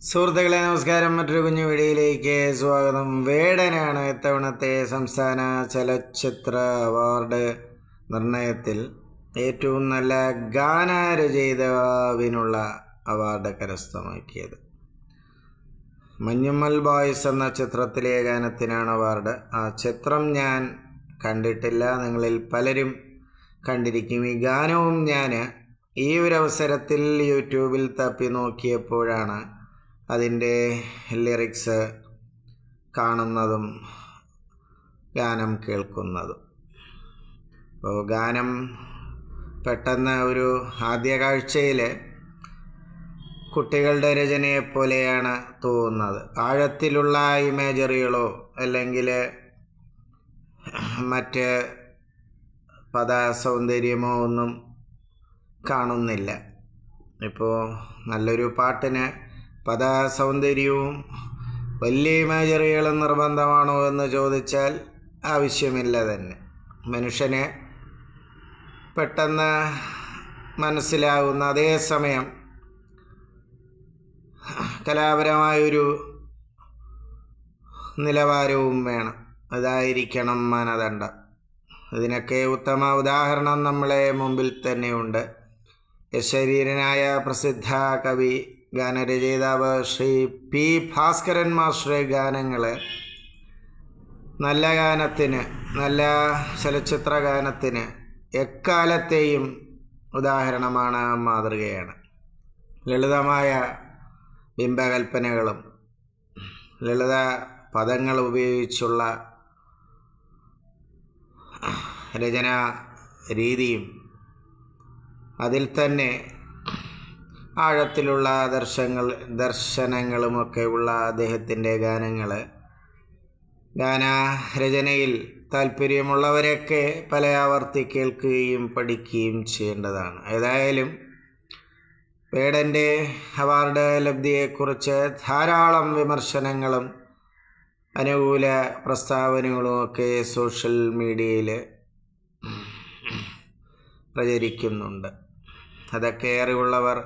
സുഹൃത്തുക്കളെ നമസ്കാരം. മറ്റൊരു കുഞ്ഞു വീഡിയോയിലേക്ക് സ്വാഗതം. വേടനാണ് ഇത്തവണത്തെ സംസ്ഥാന ചലച്ചിത്ര അവാർഡ് നിർണയത്തിൽ ഏറ്റവും നല്ല ഗാനരചയിതാവിനുള്ള അവാർഡ് കരസ്ഥമാക്കിയത്. മഞ്ഞുമ്മൽ ബോയ്സ് എന്ന ചിത്രത്തിലെ ഗാനത്തിനാണ് അവാർഡ്. ആ ചിത്രം ഞാൻ കണ്ടിട്ടില്ല, നിങ്ങളിൽ പലരും കണ്ടിരിക്കും. ഈ ഗാനവും ഞാൻ ഈ ഒരു അവസരത്തിൽ യൂട്യൂബിൽ തപ്പി നോക്കിയപ്പോഴാണ് അതിൻ്റെ ലിറിക്സ് കാണുന്നതും ഗാനം കേൾക്കുന്നതും. അപ്പോൾ ഗാനം പെട്ടെന്ന് ഒരു ആദ്യ കാഴ്ചയിൽ കുട്ടികളുടെ രചനയെപ്പോലെയാണ് തോന്നുന്നത്. ആഴത്തിലുള്ള ഇമേജറികളോ അല്ലെങ്കിൽ മറ്റ് പദസൗന്ദര്യമോ ഒന്നും കാണുന്നില്ല. ഇപ്പോൾ നല്ലൊരു പാട്ടിന് പദസൗന്ദര്യവും വലിയ ഇമേജറികളും നിർബന്ധമാണോ എന്ന് ചോദിച്ചാൽ ആവശ്യമില്ല തന്നെ. മനുഷ്യന് പെട്ടെന്ന് മനസ്സിലാകുന്ന അതേസമയം കലാപരമായൊരു നിലവാരവും വേണം. അതായിരിക്കണം മാനദണ്ഡം. ഇതിനൊക്കെ ഉത്തമ ഉദാഹരണം നമ്മളെ മുമ്പിൽ തന്നെയുണ്ട്. യശരീരനായ പ്രസിദ്ധ കവി ഗാനരചയിതാവ് ശ്രീ പി ഭാസ്കരൻ മാസ്റ്ററുടെ ഗാനങ്ങൾ നല്ല ഗാനത്തിന്, നല്ല ചലച്ചിത്ര ഗാനത്തിന് എക്കാലത്തെയും ഉദാഹരണമാണ്, മാതൃകയാണ്. ലളിതമായ ബിംബകൽപ്പനകളും ലളിത പദങ്ങൾ ഉപയോഗിച്ചുള്ള രചനാ രീതിയും അതിൽ തന്നെ ആഴത്തിലുള്ള ദർശനങ്ങളുമൊക്കെ ഉള്ള അദ്ദേഹത്തിൻ്റെ ഗാനങ്ങൾ ഗാനരചനയിൽ താല്പര്യമുള്ളവരൊക്കെ പല ആവർത്തി കേൾക്കുകയും പഠിക്കുകയും ചെയ്യേണ്ടതാണ്. ഏതായാലും വേടൻ്റെ അവാർഡ് ലബ്ധിയെക്കുറിച്ച് ധാരാളം വിമർശനങ്ങളും അനുകൂല പ്രസ്താവനകളുമൊക്കെ സോഷ്യൽ മീഡിയയിൽ പ്രചരിക്കുന്നുണ്ട്. അതൊക്കെ അറിവുള്ളവർ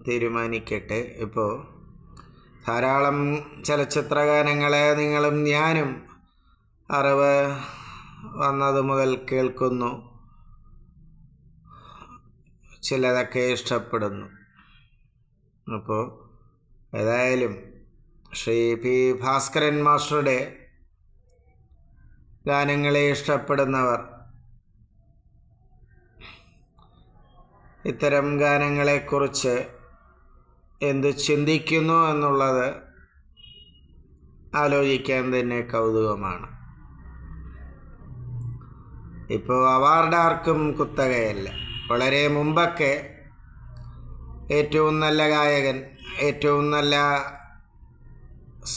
തീരുമാനിക്കട്ടെ. ഇപ്പോൾ ധാരാളം ചലച്ചിത്ര ഗാനങ്ങളെ നിങ്ങളും ഞാനും അറിവ് വന്നത് മുതൽ കേൾക്കുന്നു. ചിലതൊക്കെ ഇഷ്ടപ്പെടുന്നു. അപ്പോൾ ഏതായാലും ശ്രീ പി ഭാസ്കരൻ മാസ്റ്ററുടെ ഗാനങ്ങളെ ഇഷ്ടപ്പെടുന്നവർ ഇത്തരം ഗാനങ്ങളെക്കുറിച്ച് എന്ത് ചിന്തിക്കുന്നു എന്നുള്ളത് ആലോചിക്കാൻ തന്നെ കൗതുകമാണ്. ഇപ്പോൾ അവാർഡ് ആർക്കും കുത്തകയല്ല. വളരെ മുമ്പൊക്കെ ഏറ്റവും നല്ല ഗായകൻ, ഏറ്റവും നല്ല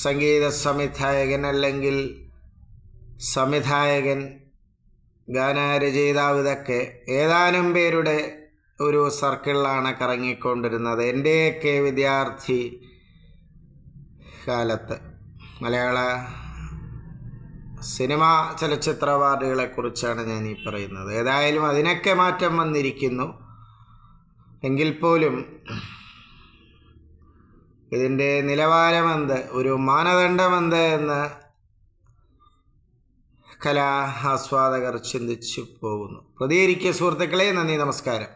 സംഗീത സംവിധായകൻ അല്ലെങ്കിൽ സംവിധായകൻ, ഗാനരചയിതാവ്, ഇതൊക്കെ ഏതാനും പേരുടെ ഒരു സർക്കിളിലാണ് കറങ്ങിക്കൊണ്ടിരുന്നത്. എൻ്റെയൊക്കെ വിദ്യാർത്ഥി കാലത്ത് മലയാള സിനിമ ചലച്ചിത്ര അവാർഡുകളെക്കുറിച്ചാണ് ഞാൻ ഈ പറയുന്നത്. ഏതായാലും അതിനൊക്കെ മാറ്റം വന്നിരിക്കുന്നു. എങ്കിൽ പോലും ഇതിൻ്റെ നിലവാരമെന്ത്, ഒരു മാനദണ്ഡമെന്ത് എന്ന് കലാ ആസ്വാദകർ ചിന്തിച്ചു പോകുന്നു. പ്രതികരിക്കുക സുഹൃത്തുക്കളെ. നന്ദി, നമസ്കാരം.